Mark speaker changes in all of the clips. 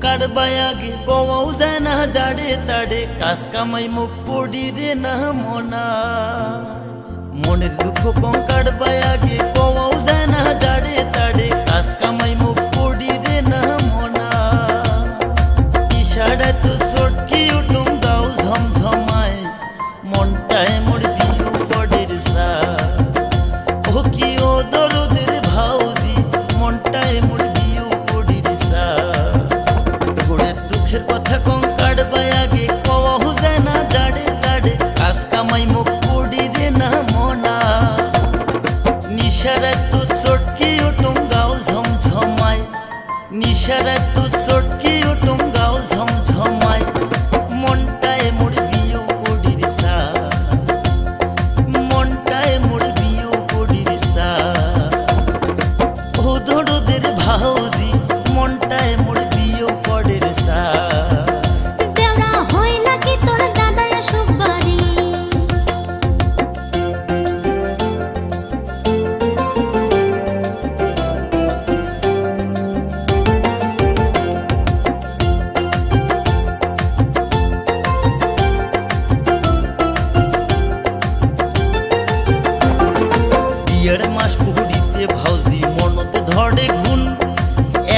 Speaker 1: কারবাই আগে কওয়াও যায় না জাড়ে তাড়ে কাজ কামাই মুখ পড়ি রে না মনা মনের দুঃখ কারবাই আগে কওয়াও যায় না জাড়ে তাড়ে কাজ কামাই মুখ পড়ি রে না মনা ইশারায় তো চটকি উঠুম গাও ঝমঝমায় মনটায় মোর বিউ পড়ের সা ও কি ও দরদের ভাউজি মনটায় মোর বিউ পড়ির সা ঘোরের দুঃখের কথা কারবাই আগে কওয়াও যায় না জাড়ে তাড়ে কাজ কামাই মুখ পড়ি রে না মনা নিশারায় তো চটকি উঠুম গাও ঝমঝমায় নিশারায় তো চটকি উঠুম গাও ঝমঝমায় মনটায় মোর বিউ পড়ির সা মনটায় মোর বিউ পড়ির সা ও দরদের ভাউজি মনটায় মোর বিউ পড়ির সা
Speaker 2: দেওরা হয় নাকি তোর দাদায় সুবারি
Speaker 1: বিয়ের মাস পুহরিতে ভাউজি মনতে ধরে ঘুন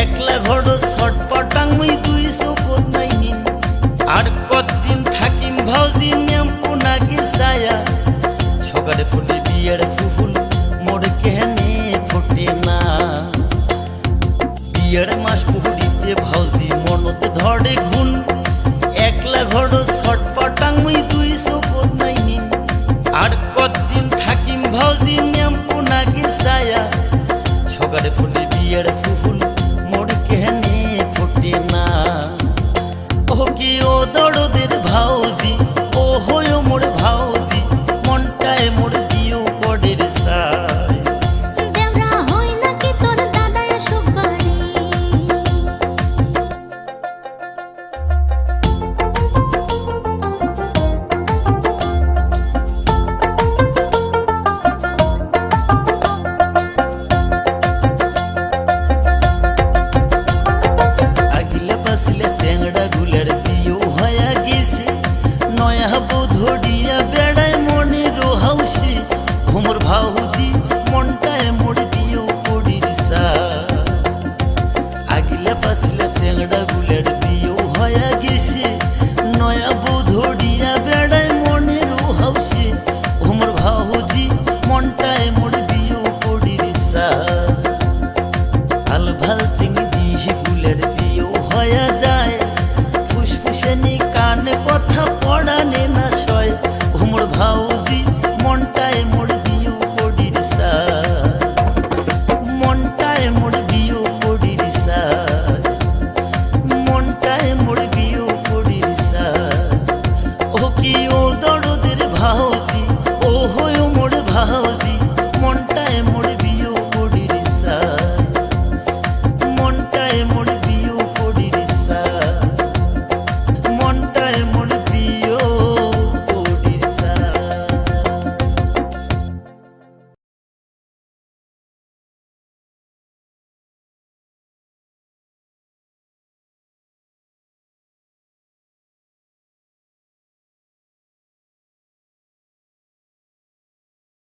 Speaker 1: একলা ঘর ছটপটাং মুই 200 নাই নিন আর কতদিন থাকিম ভাউজি নিয়ম পুনাকে ছায়া সকালে ফুটে বিয়ের ফুল মোর কেনে ফোটে না বিয়ের মাস পুহরিতে ভাউজি মনতে ধরে ঘুন একলা ঘর ছটপটাং মুই 200 নাই নিন আর কতদিন থাকিম ভাউজি নিয়ম পুনাকে ছায়া সকালে ফুটে বিয়ের ফুল মোর কেনে ফোটে না ও কি ও দরদের ভাউজি ও হয় মোর ভাউজি মনটায় মোর বিউ পড়ের সায়
Speaker 2: দেওরা হয় নাকি তোর দাদায় সুবারি
Speaker 1: আগিলা বাসিলা চেংড়া গুলার বিউ হয়া গেছে নয়া বধড়িয়া বেড়ায় মনে রোহাউসি ঘুমর ভাউজি মনটায় মোর বিউ পড়ির সা আগিলা বাসিলা চেংড়া গুলার বিউ হয়া গেছে নয়া বধড়িয়া বেড়ায় মনে রোহাউসি ঘুমর ভাউজি মনটায় মোর বিউ পড়ির সা আলভাল চিংড়ি গুলের বিউ হয়া যায় ফুসফুসানি কানে কথা পড়ানে না সয় ঘুমর ভাউজি